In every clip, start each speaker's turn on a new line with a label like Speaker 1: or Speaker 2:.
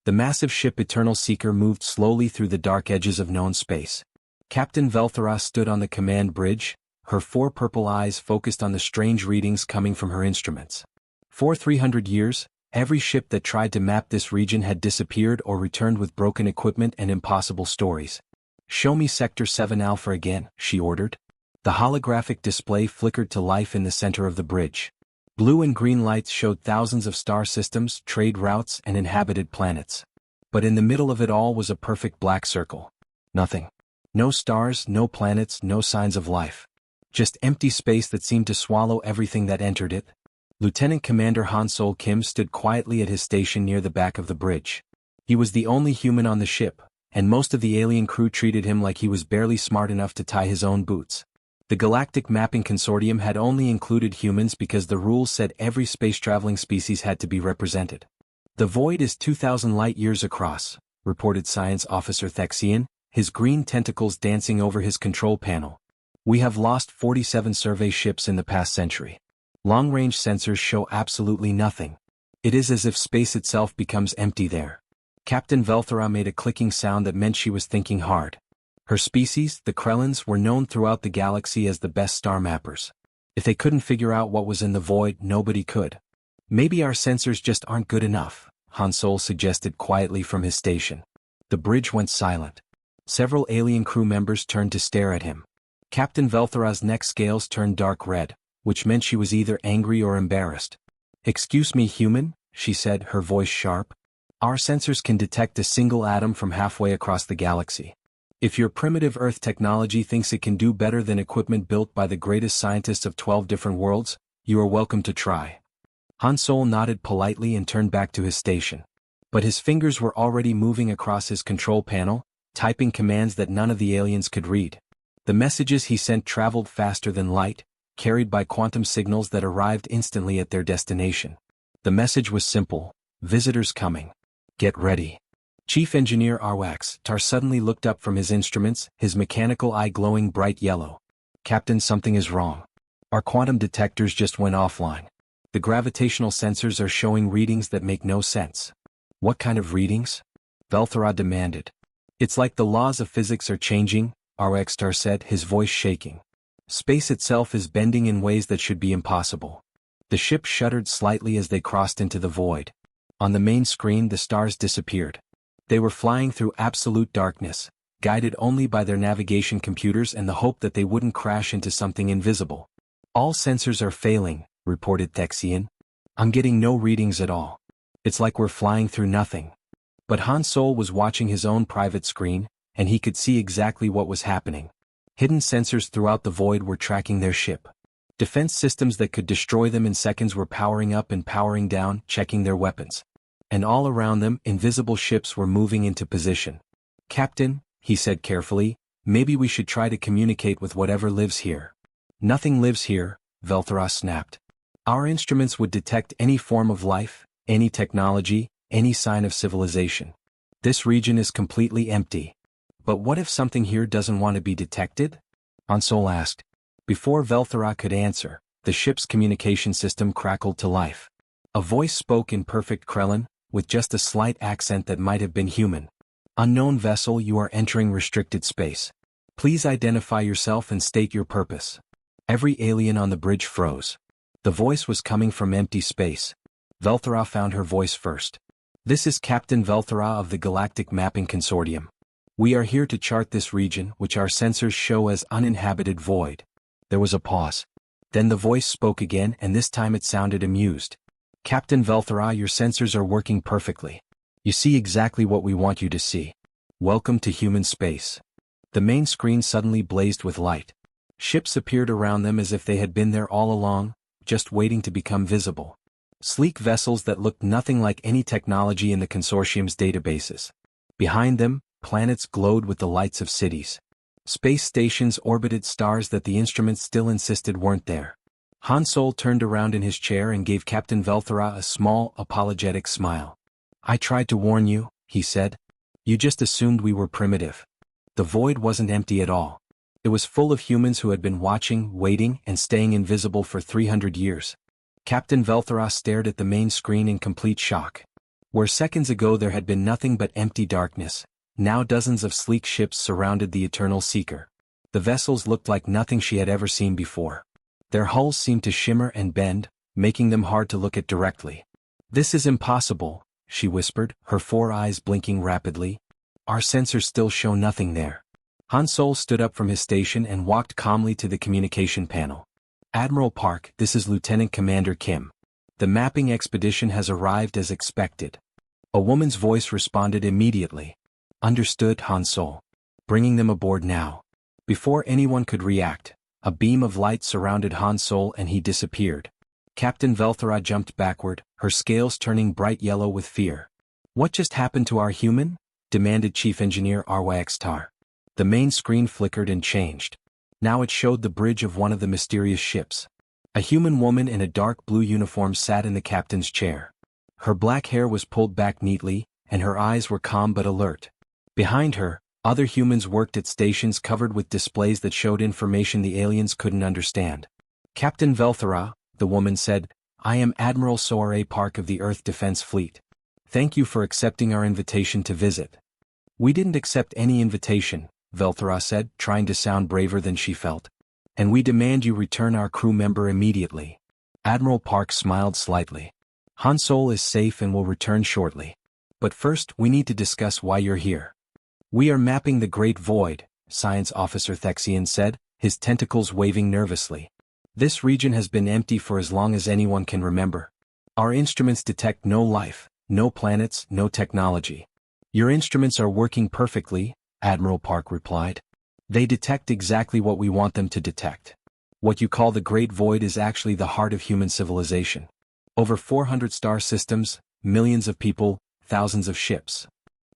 Speaker 1: The massive ship Eternal Seeker moved slowly through the dark edges of known space. Captain Velthara stood on the command bridge, her 4 purple eyes focused on the strange readings coming from her instruments. For 300 years, every ship that tried to map this region had disappeared or returned with broken equipment and impossible stories. "Show me Sector 7 Alpha again," she ordered. The holographic display flickered to life in the center of the bridge. Blue and green lights showed thousands of star systems, trade routes, and inhabited planets. But in the middle of it all was a perfect black circle. Nothing. No stars, no planets, no signs of life. Just empty space that seemed to swallow everything that entered it. Lieutenant Commander Han Sol Kim stood quietly at his station near the back of the bridge. He was the only human on the ship, and most of the alien crew treated him like he was barely smart enough to tie his own boots. The Galactic Mapping Consortium had only included humans because the rules said every space-traveling species had to be represented. "The void is 2,000 light-years across," reported Science Officer Thexian, his green tentacles dancing over his control panel. "We have lost 47 survey ships in the past century. Long-range sensors show absolutely nothing. It is as if space itself becomes empty there." Captain Velthara made a clicking sound that meant she was thinking hard. Her species, the Krellans, were known throughout the galaxy as the best star mappers. If they couldn't figure out what was in the void, nobody could. "Maybe our sensors just aren't good enough," Han Sol suggested quietly from his station. The bridge went silent. Several alien crew members turned to stare at him. Captain Velthara's neck scales turned dark red, which meant she was either angry or embarrassed. "Excuse me, human," she said, her voice sharp. "Our sensors can detect a single atom from halfway across the galaxy. If your primitive Earth technology thinks it can do better than equipment built by the greatest scientists of 12 different worlds, you are welcome to try." Han Sol nodded politely and turned back to his station. But his fingers were already moving across his control panel, typing commands that none of the aliens could read. The messages he sent traveled faster than light, carried by quantum signals that arrived instantly at their destination. The message was simple: visitors coming. Get ready. Chief Engineer Arwax Tar suddenly looked up from his instruments, his mechanical eye glowing bright yellow. "Captain, something is wrong. Our quantum detectors just went offline. The gravitational sensors are showing readings that make no sense." "What kind of readings?" Velthara demanded. "It's like the laws of physics are changing," Arwax Tar said, his voice shaking. "Space itself is bending in ways that should be impossible." The ship shuddered slightly as they crossed into the void. On the main screen, the stars disappeared. They were flying through absolute darkness, guided only by their navigation computers and the hope that they wouldn't crash into something invisible. "All sensors are failing," reported Thexian. "I'm getting no readings at all. It's like we're flying through nothing." But Han Sol was watching his own private screen, and he could see exactly what was happening. Hidden sensors throughout the void were tracking their ship. Defense systems that could destroy them in seconds were powering up and powering down, checking their weapons. And all around them, invisible ships were moving into position. "Captain," he said carefully, "maybe we should try to communicate with whatever lives here." "Nothing lives here," Velthara snapped. "Our instruments would detect any form of life, any technology, any sign of civilization. This region is completely empty." "But what if something here doesn't want to be detected?" Han Sol asked. Before Velthara could answer, the ship's communication system crackled to life. A voice spoke in perfect Krellan, with just a slight accent that might have been human. "Unknown vessel, you are entering restricted space. Please identify yourself and state your purpose." Every alien on the bridge froze. The voice was coming from empty space. Velthara found her voice first. "This is Captain Velthara of the Galactic Mapping Consortium. We are here to chart this region, which our sensors show as uninhabited void." There was a pause. Then the voice spoke again, and this time it sounded amused. "Captain Velthara, your sensors are working perfectly. You see exactly what we want you to see. Welcome to human space." The main screen suddenly blazed with light. Ships appeared around them as if they had been there all along, just waiting to become visible. Sleek vessels that looked nothing like any technology in the consortium's databases. Behind them, planets glowed with the lights of cities. Space stations orbited stars that the instruments still insisted weren't there. Han Sol turned around in his chair and gave Captain Velthara a small, apologetic smile. "I tried to warn you," he said. "You just assumed we were primitive." The void wasn't empty at all. It was full of humans who had been watching, waiting, and staying invisible for 300 years. Captain Velthara stared at the main screen in complete shock. Where seconds ago there had been nothing but empty darkness, now dozens of sleek ships surrounded the Eternal Seeker. The vessels looked like nothing she had ever seen before. Their hulls seemed to shimmer and bend, making them hard to look at directly. "This is impossible," she whispered, her 4 eyes blinking rapidly. "Our sensors still show nothing there." Han Solo stood up from his station and walked calmly to the communication panel. "Admiral Park, this is Lieutenant Commander Kim. The mapping expedition has arrived as expected." A woman's voice responded immediately. "Understood, Han Solo. Bringing them aboard now." Before anyone could react, a beam of light surrounded Han Solo and he disappeared. Captain Velthara jumped backward, her scales turning bright yellow with fear. "What just happened to our human?" demanded Chief Engineer Arwaxtar. The main screen flickered and changed. Now it showed the bridge of one of the mysterious ships. A human woman in a dark blue uniform sat in the captain's chair. Her black hair was pulled back neatly, and her eyes were calm but alert. Behind her, other humans worked at stations covered with displays that showed information the aliens couldn't understand. "Captain Velthara," the woman said, "I am Admiral Soare Park of the Earth Defense Fleet. Thank you for accepting our invitation to visit." "We didn't accept any invitation," Velthara said, trying to sound braver than she felt. "And we demand you return our crew member immediately." Admiral Park smiled slightly. "Han Solo is safe and will return shortly. But first we need to discuss why you're here." "We are mapping the Great Void," Science Officer Thexian said, his tentacles waving nervously. "This region has been empty for as long as anyone can remember. Our instruments detect no life, no planets, no technology." "Your instruments are working perfectly," Admiral Park replied. "They detect exactly what we want them to detect. What you call the Great Void is actually the heart of human civilization. Over 400 star systems, millions of people, thousands of ships."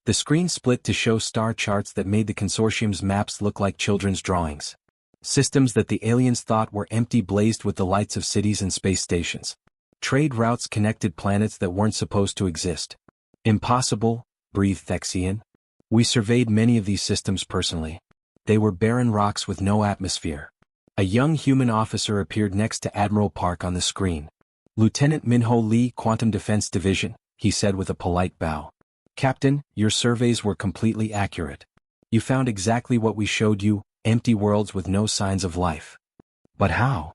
Speaker 1: The screen split to show star charts that made the consortium's maps look like children's drawings. Systems that the aliens thought were empty blazed with the lights of cities and space stations. Trade routes connected planets that weren't supposed to exist. "Impossible," breathed Thexian. "We surveyed many of these systems personally. They were barren rocks with no atmosphere." A young human officer appeared next to Admiral Park on the screen. "Lieutenant Minho Lee, Quantum Defense Division," he said with a polite bow. "Captain, your surveys were completely accurate. You found exactly what we showed you, empty worlds with no signs of life." "But how?"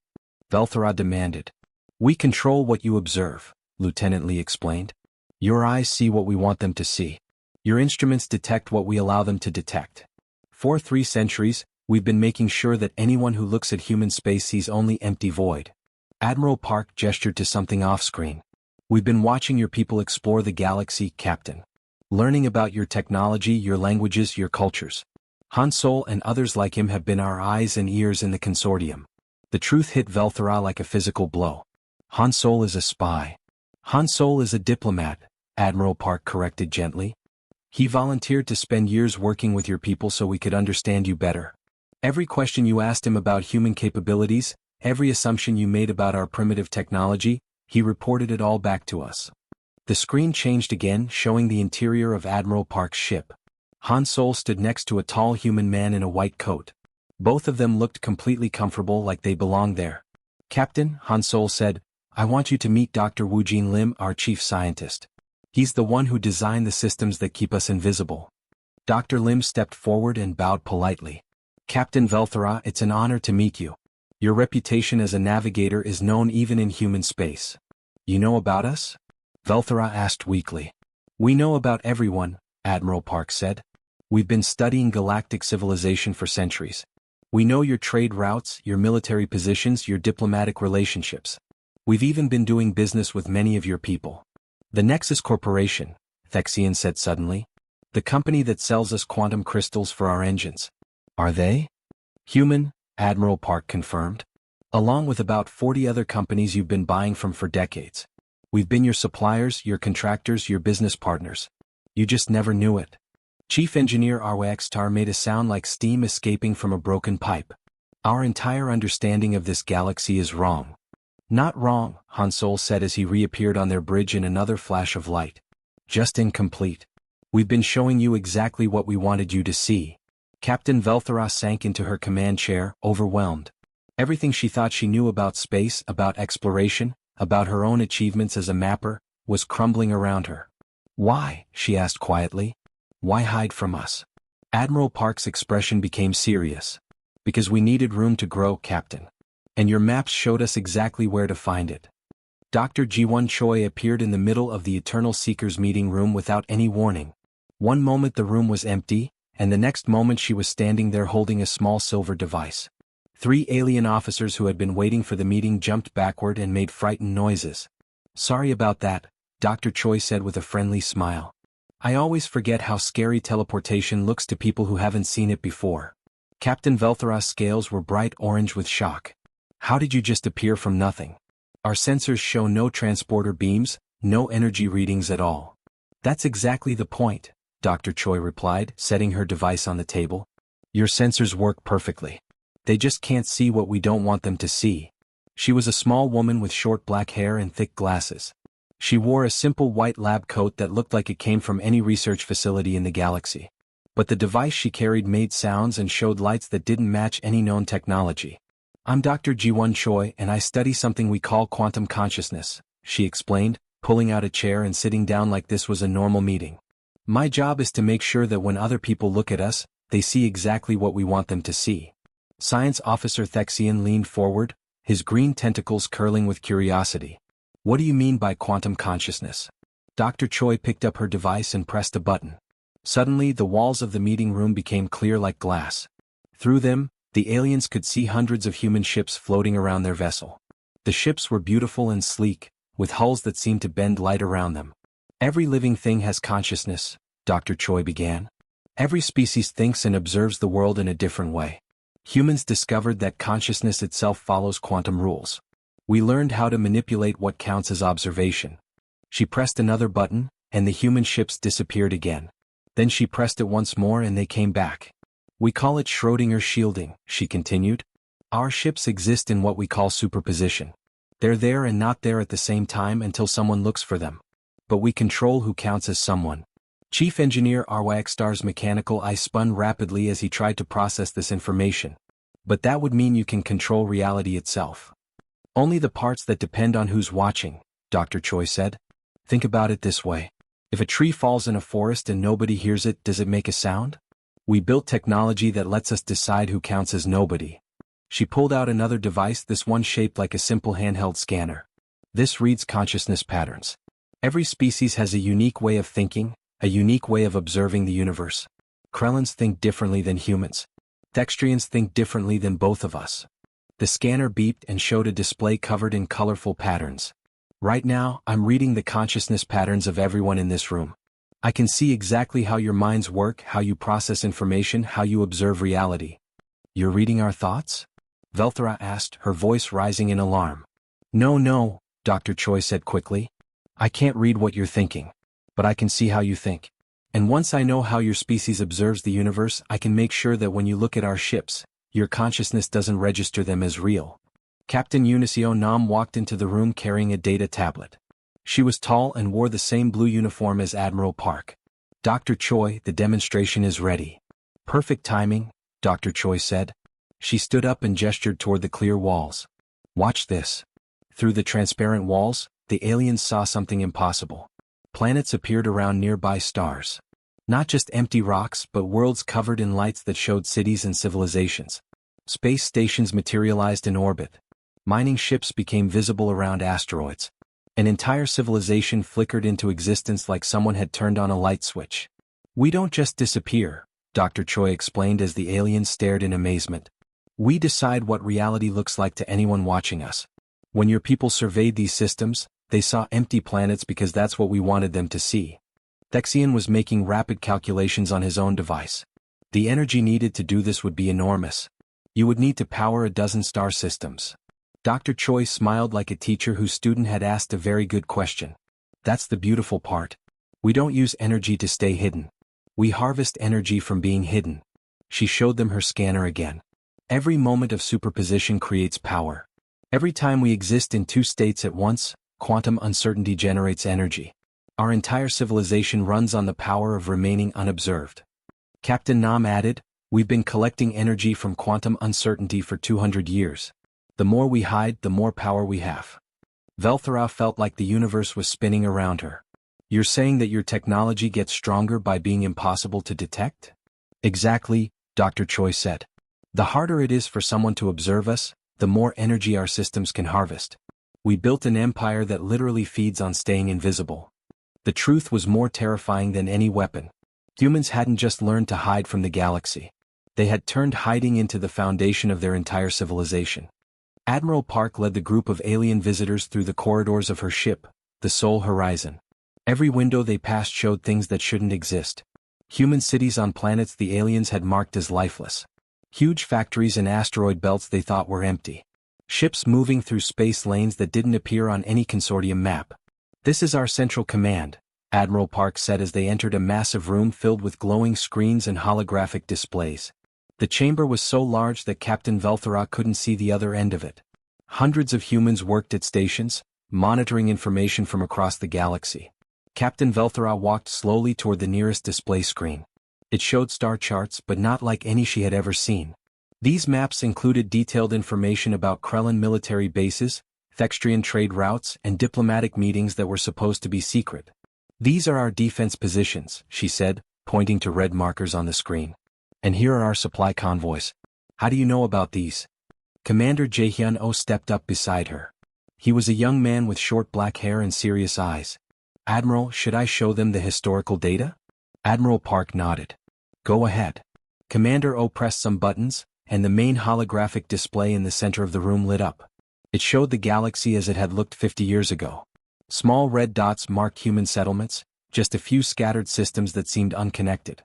Speaker 1: Velthara demanded. "We control what you observe," Lieutenant Lee explained. "Your eyes see what we want them to see. Your instruments detect what we allow them to detect. For 3 centuries, we've been making sure that anyone who looks at human space sees only empty void." Admiral Park gestured to something off-screen. "We've been watching your people explore the galaxy, Captain. Learning about your technology, your languages, your cultures. Han Solo and others like him have been our eyes and ears in the consortium." The truth hit Velthara like a physical blow. "Han Solo is a spy." "Han Solo is a diplomat," Admiral Park corrected gently. "He volunteered to spend years working with your people so we could understand you better. Every question you asked him about human capabilities, every assumption you made about our primitive technology, he reported it all back to us." The screen changed again, showing the interior of Admiral Park's ship. Han Solo stood next to a tall human man in a white coat. Both of them looked completely comfortable, like they belonged there. "Captain," Han Solo said, "I want you to meet Dr. Woojin Lim, our chief scientist. He's the one who designed the systems that keep us invisible." Dr. Lim stepped forward and bowed politely. "Captain Velthara, it's an honor to meet you. Your reputation as a navigator is known even in human space." "You know about us?" Velthara asked weakly. "We know about everyone," Admiral Park said. "We've been studying galactic civilization for centuries. We know your trade routes, your military positions, your diplomatic relationships. We've even been doing business with many of your people." "The Nexus Corporation," Thexian said suddenly. "The company that sells us quantum crystals for our engines. Are they?" "Human," Admiral Park confirmed. "Along with about 40 other companies you've been buying from for decades. We've been your suppliers, your contractors, your business partners. You just never knew it." Chief Engineer Arwaxtar made a sound like steam escaping from a broken pipe. "Our entire understanding of this galaxy is wrong." "Not wrong," Han Solo said as he reappeared on their bridge in another flash of light. "Just incomplete. We've been showing you exactly what we wanted you to see." Captain Velthara sank into her command chair, overwhelmed. Everything she thought she knew about space, about exploration, about her own achievements as a mapper, was crumbling around her. Why? She asked quietly. Why hide from us? Admiral Park's expression became serious. Because we needed room to grow, Captain. And your maps showed us exactly where to find it. Dr. Ji-won Choi appeared in the middle of the Eternal Seekers meeting room without any warning. One moment the room was empty, and the next moment she was standing there holding a small silver device. 3 alien officers who had been waiting for the meeting jumped backward and made frightened noises. Sorry about that, Dr. Choi said with a friendly smile. I always forget how scary teleportation looks to people who haven't seen it before. Captain Velthara's scales were bright orange with shock. How did you just appear from nothing? Our sensors show no transporter beams, no energy readings at all. That's exactly the point, Dr. Choi replied, setting her device on the table. Your sensors work perfectly. They just can't see what we don't want them to see. She was a small woman with short black hair and thick glasses. She wore a simple white lab coat that looked like it came from any research facility in the galaxy. But the device she carried made sounds and showed lights that didn't match any known technology. I'm Dr. Ji-won Choi and I study something we call quantum consciousness, she explained, pulling out a chair and sitting down like this was a normal meeting. My job is to make sure that when other people look at us, they see exactly what we want them to see. Science Officer Thexian leaned forward, his green tentacles curling with curiosity. What do you mean by quantum consciousness? Dr. Choi picked up her device and pressed a button. Suddenly the walls of the meeting room became clear like glass. Through them, the aliens could see hundreds of human ships floating around their vessel. The ships were beautiful and sleek, with hulls that seemed to bend light around them. Every living thing has consciousness, Dr. Choi began. Every species thinks and observes the world in a different way. Humans discovered that consciousness itself follows quantum rules. We learned how to manipulate what counts as observation. She pressed another button, and the human ships disappeared again. Then she pressed it once more and they came back. We call it Schrödinger shielding, she continued. Our ships exist in what we call superposition. They're there and not there at the same time until someone looks for them. But we control who counts as someone. Chief Engineer Arwaxtar's mechanical eye spun rapidly as he tried to process this information. But that would mean you can control reality itself. Only the parts that depend on who's watching, Dr. Choi said. Think about it this way. If a tree falls in a forest and nobody hears it, does it make a sound? We built technology that lets us decide who counts as nobody. She pulled out another device, this one shaped like a simple handheld scanner. This reads consciousness patterns. Every species has a unique way of thinking, a unique way of observing the universe. Krellans think differently than humans. Thextrians think differently than both of us. The scanner beeped and showed a display covered in colorful patterns. Right now, I'm reading the consciousness patterns of everyone in this room. I can see exactly how your minds work, how you process information, how you observe reality. You're reading our thoughts? Velthara asked, her voice rising in alarm. No, Dr. Choi said quickly. I can't read what you're thinking. But I can see how you think. And once I know how your species observes the universe, I can make sure that when you look at our ships, your consciousness doesn't register them as real. Captain Eunicio Nam walked into the room carrying a data tablet. She was tall and wore the same blue uniform as Admiral Park. Dr. Choi, the demonstration is ready. Perfect timing, Dr. Choi said. She stood up and gestured toward the clear walls. Watch this. Through the transparent walls, the aliens saw something impossible. Planets appeared around nearby stars. Not just empty rocks, but worlds covered in lights that showed cities and civilizations. Space stations materialized in orbit. Mining ships became visible around asteroids. An entire civilization flickered into existence like someone had turned on a light switch. We don't just disappear, Dr. Choi explained as the aliens stared in amazement. We decide what reality looks like to anyone watching us. When your people surveyed these systems, they saw empty planets because that's what we wanted them to see. Thexian was making rapid calculations on his own device. The energy needed to do this would be enormous. You would need to power a dozen star systems. Dr. Choi smiled like a teacher whose student had asked a very good question. That's the beautiful part. We don't use energy to stay hidden. We harvest energy from being hidden. She showed them her scanner again. Every moment of superposition creates power. Every time we exist in two states at once, quantum uncertainty generates energy. Our entire civilization runs on the power of remaining unobserved. Captain Nam added, we've been collecting energy from quantum uncertainty for 200 years. The more we hide, the more power we have. Velthara felt like the universe was spinning around her. You're saying that your technology gets stronger by being impossible to detect? Exactly, Dr. Choi said. The harder it is for someone to observe us, the more energy our systems can harvest. We built an empire that literally feeds on staying invisible. The truth was more terrifying than any weapon. Humans hadn't just learned to hide from the galaxy. They had turned hiding into the foundation of their entire civilization. Admiral Park led the group of alien visitors through the corridors of her ship, the Sol Horizon. Every window they passed showed things that shouldn't exist. Human cities on planets the aliens had marked as lifeless. Huge factories and asteroid belts they thought were empty. Ships moving through space lanes that didn't appear on any consortium map. This is our central command, Admiral Park said as they entered a massive room filled with glowing screens and holographic displays. The chamber was so large that Captain Velthera couldn't see the other end of it. Hundreds of humans worked at stations, monitoring information from across the galaxy. Captain Velthera walked slowly toward the nearest display screen. It showed star charts but not like any she had ever seen. These maps included detailed information about Krellin military bases, Thextrian trade routes, and diplomatic meetings that were supposed to be secret. These are our defense positions, she said, pointing to red markers on the screen. And here are our supply convoys. How do you know about these? Commander Jaehyun-oh stepped up beside her. He was a young man with short black hair and serious eyes. Admiral, should I show them the historical data? Admiral Park nodded. Go ahead. Commander Oh pressed some buttons, and the main holographic display in the center of the room lit up. It showed the galaxy as it had looked 50 years ago. Small red dots marked human settlements, just a few scattered systems that seemed unconnected.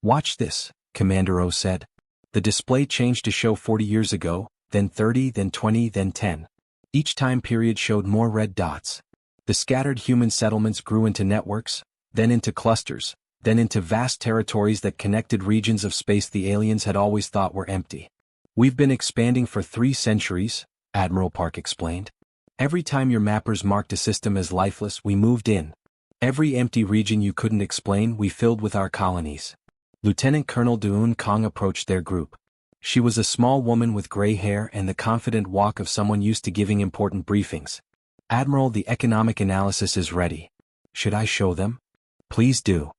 Speaker 1: Watch this, Commander Oh said. The display changed to show 40 years ago, then 30, then 20, then 10. Each time period showed more red dots. The scattered human settlements grew into networks, then into clusters, then into vast territories that connected regions of space the aliens had always thought were empty. We've been expanding for 3 centuries, Admiral Park explained. Every time your mappers marked a system as lifeless, we moved in. Every empty region you couldn't explain, we filled with our colonies. Lieutenant Colonel Deun Kong approached their group. She was a small woman with gray hair and the confident walk of someone used to giving important briefings. Admiral, the economic analysis is ready. Should I show them? Please do.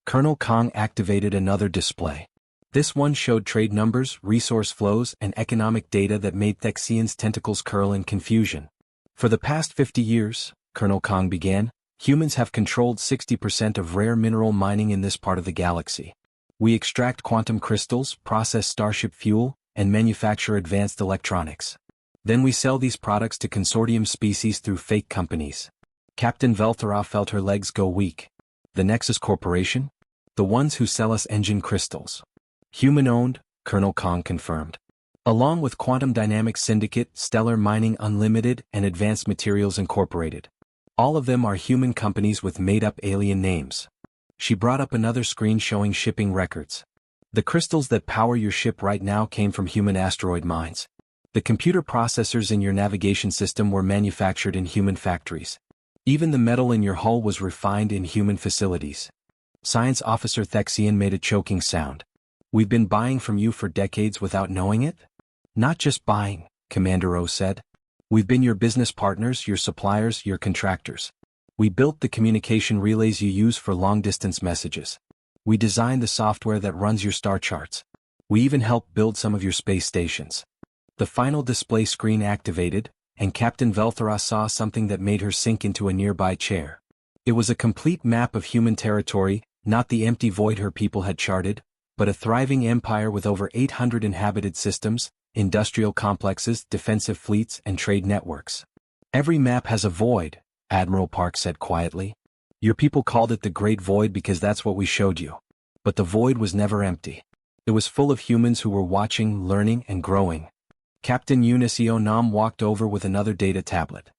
Speaker 1: Colonel Kong activated another display. This one showed trade numbers, resource flows, and economic data that made Thexian's tentacles curl in confusion. For the past 50 years, Colonel Kong began, humans have controlled 60% of rare mineral mining in this part of the galaxy. We extract quantum crystals, process starship fuel, and manufacture advanced electronics. Then we sell these products to consortium species through fake companies. Captain Velthera felt her legs go weak. The Nexus Corporation? The ones who sell us engine crystals. Human-owned, Colonel Kong confirmed. Along with Quantum Dynamics Syndicate, Stellar Mining Unlimited, and Advanced Materials Incorporated. All of them are human companies with made-up alien names. She brought up another screen showing shipping records. The crystals that power your ship right now came from human asteroid mines. The computer processors in your navigation system were manufactured in human factories. Even the metal in your hull was refined in human facilities. Science Officer Thexian made a choking sound. We've been buying from you for decades without knowing it? Not just buying, Commander O said. We've been your business partners, your suppliers, your contractors. We built the communication relays you use for long-distance messages. We designed the software that runs your star charts. We even helped build some of your space stations. The final display screen activated, and Captain Velthera saw something that made her sink into a nearby chair. It was a complete map of human territory, not the empty void her people had charted, but a thriving empire with over 800 inhabited systems, industrial complexes, defensive fleets, and trade networks. Every map has a void, Admiral Park said quietly. Your people called it the Great Void because that's what we showed you. But the void was never empty. It was full of humans who were watching, learning, and growing. Captain Unisio Nam walked over with another data tablet.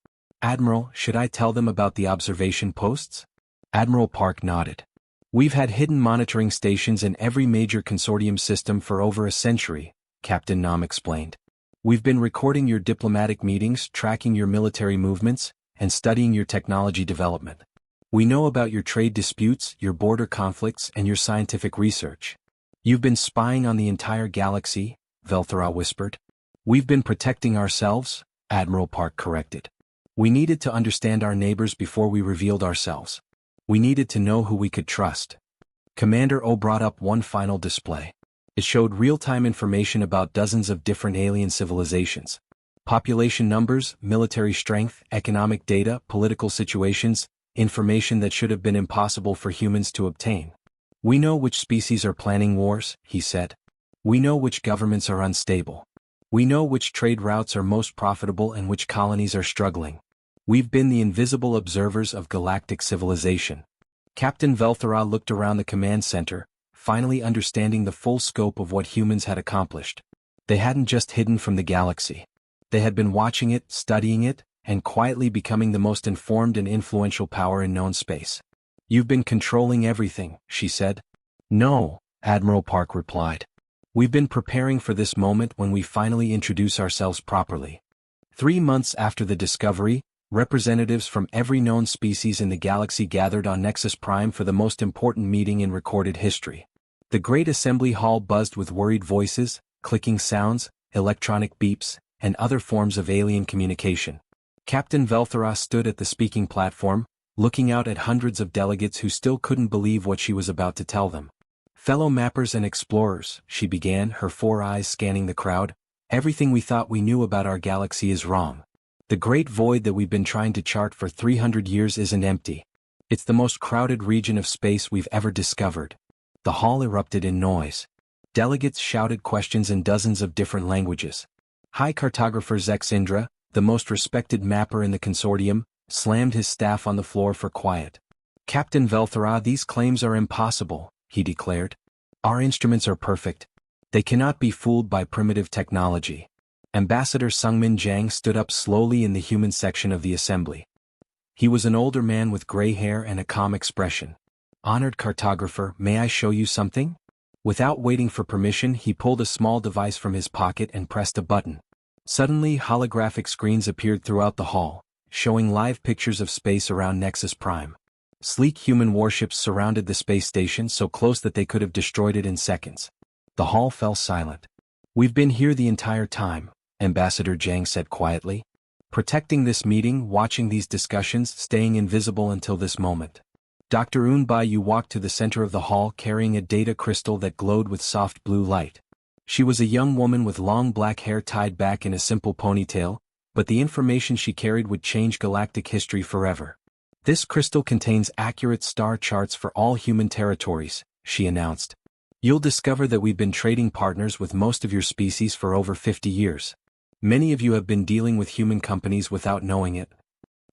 Speaker 1: Admiral, should I tell them about the observation posts? Admiral Park nodded. We've had hidden monitoring stations in every major consortium system for over a century, Captain Nam explained. We've been recording your diplomatic meetings, tracking your military movements, and studying your technology development. We know about your trade disputes, your border conflicts, and your scientific research. You've been spying on the entire galaxy, Velthera whispered. We've been protecting ourselves, Admiral Park corrected. We needed to understand our neighbors before we revealed ourselves. We needed to know who we could trust. Commander O brought up one final display. It showed real-time information about dozens of different alien civilizations. Population numbers, military strength, economic data, political situations, information that should have been impossible for humans to obtain. We know which species are planning wars, he said. We know which governments are unstable. We know which trade routes are most profitable and which colonies are struggling. We've been the invisible observers of galactic civilization. Captain Velthara looked around the command center, finally understanding the full scope of what humans had accomplished. They hadn't just hidden from the galaxy. They had been watching it, studying it, and quietly becoming the most informed and influential power in known space. You've been controlling everything, she said. No, Admiral Park replied. We've been preparing for this moment when we finally introduce ourselves properly. 3 months after the discovery, representatives from every known species in the galaxy gathered on Nexus Prime for the most important meeting in recorded history. The great assembly hall buzzed with worried voices, clicking sounds, electronic beeps, and other forms of alien communication. Captain Velthara stood at the speaking platform, looking out at hundreds of delegates who still couldn't believe what she was about to tell them. Fellow mappers and explorers, she began, her 4 eyes scanning the crowd, everything we thought we knew about our galaxy is wrong. The great void that we've been trying to chart for 300 years isn't empty. It's the most crowded region of space we've ever discovered. The hall erupted in noise. Delegates shouted questions in dozens of different languages. High Cartographer Zex Indra, the most respected mapper in the consortium, slammed his staff on the floor for quiet. Captain Velthara, these claims are impossible, he declared. Our instruments are perfect. They cannot be fooled by primitive technology. Ambassador Sungmin Jiang stood up slowly in the human section of the assembly. He was an older man with gray hair and a calm expression. Honored cartographer, may I show you something? Without waiting for permission, he pulled a small device from his pocket and pressed a button. Suddenly, holographic screens appeared throughout the hall, showing live pictures of space around Nexus Prime. Sleek human warships surrounded the space station so close that they could have destroyed it in seconds. The hall fell silent. We've been here the entire time, Ambassador Jiang said quietly. Protecting this meeting, watching these discussions, staying invisible until this moment. Dr. Unbai walked to the center of the hall carrying a data crystal that glowed with soft blue light. She was a young woman with long black hair tied back in a simple ponytail, but the information she carried would change galactic history forever. This crystal contains accurate star charts for all human territories, she announced. You'll discover that we've been trading partners with most of your species for over 50 years. Many of you have been dealing with human companies without knowing it.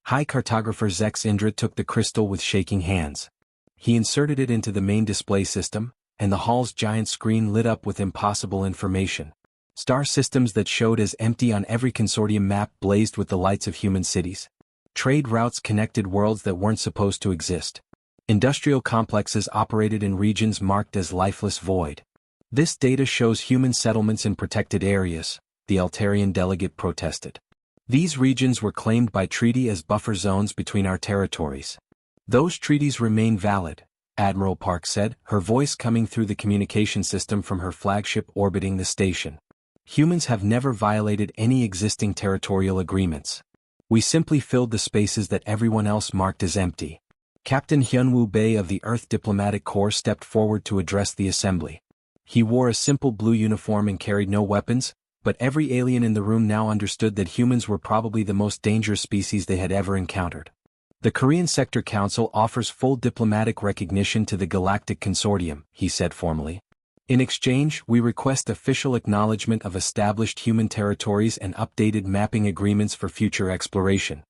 Speaker 1: High Cartographer Zex Indra took the crystal with shaking hands. He inserted it into the main display system, and the hall's giant screen lit up with impossible information. Star systems that showed as empty on every consortium map blazed with the lights of human cities. Trade routes connected worlds that weren't supposed to exist. Industrial complexes operated in regions marked as lifeless void. This data shows human settlements in protected areas, the Altarian delegate protested. These regions were claimed by treaty as buffer zones between our territories. Those treaties remain valid, Admiral Park said, her voice coming through the communication system from her flagship orbiting the station. Humans have never violated any existing territorial agreements. We simply filled the spaces that everyone else marked as empty. Captain Hyunwoo Bae of the Earth Diplomatic Corps stepped forward to address the assembly. He wore a simple blue uniform and carried no weapons, but every alien in the room now understood that humans were probably the most dangerous species they had ever encountered. The Korean Sector Council offers full diplomatic recognition to the Galactic Consortium, he said formally. In exchange, we request official acknowledgement of established human territories and updated mapping agreements for future exploration.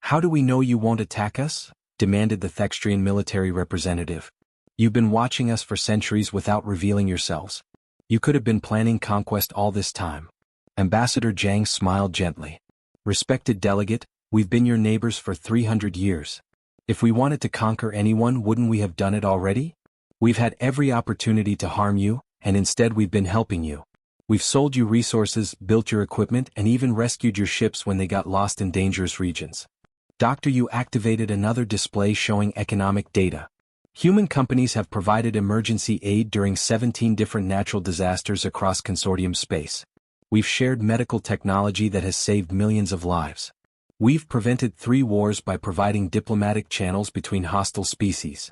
Speaker 1: How do we know you won't attack us? Demanded the Thextrian military representative. You've been watching us for centuries without revealing yourselves. You could have been planning conquest all this time. Ambassador Jiang smiled gently. Respected delegate, we've been your neighbors for 300 years. If we wanted to conquer anyone, wouldn't we have done it already? We've had every opportunity to harm you, and instead we've been helping you. We've sold you resources, built your equipment, and even rescued your ships when they got lost in dangerous regions. Doctor, you activated another display showing economic data. Human companies have provided emergency aid during 17 different natural disasters across consortium space. We've shared medical technology that has saved millions of lives. We've prevented 3 wars by providing diplomatic channels between hostile species.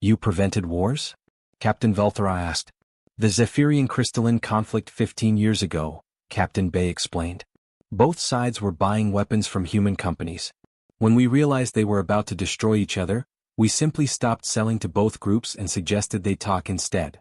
Speaker 1: You prevented wars? Captain Velthara asked. The Zephyrian crystalline conflict 15 years ago, Captain Bay explained. Both sides were buying weapons from human companies. When we realized they were about to destroy each other, we simply stopped selling to both groups and suggested they talk instead.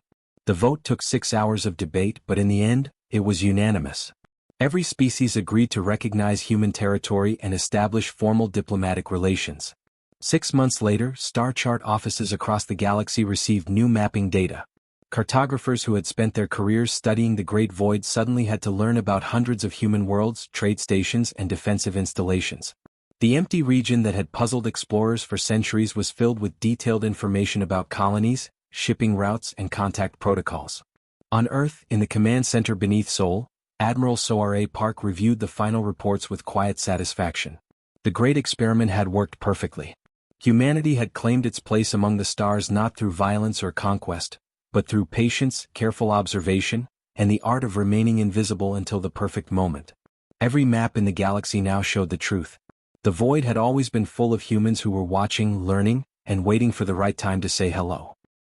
Speaker 1: The vote took 6 hours of debate, but in the end, it was unanimous. Every species agreed to recognize human territory and establish formal diplomatic relations. 6 months later, star chart offices across the galaxy received new mapping data. Cartographers who had spent their careers studying the Great Void suddenly had to learn about hundreds of human worlds, trade stations, and defensive installations. The empty region that had puzzled explorers for centuries was filled with detailed information about colonies, shipping routes, and contact protocols. On Earth, in the command center beneath Sol, Admiral Soare Park reviewed the final reports with quiet satisfaction. The great experiment had worked perfectly. Humanity had claimed its place among the stars not through violence or conquest, but through patience, careful observation, and the art of remaining invisible until the perfect moment. Every map in the galaxy now showed the truth. The void had always been full of humans who were watching, learning, and waiting for the right time to say hello.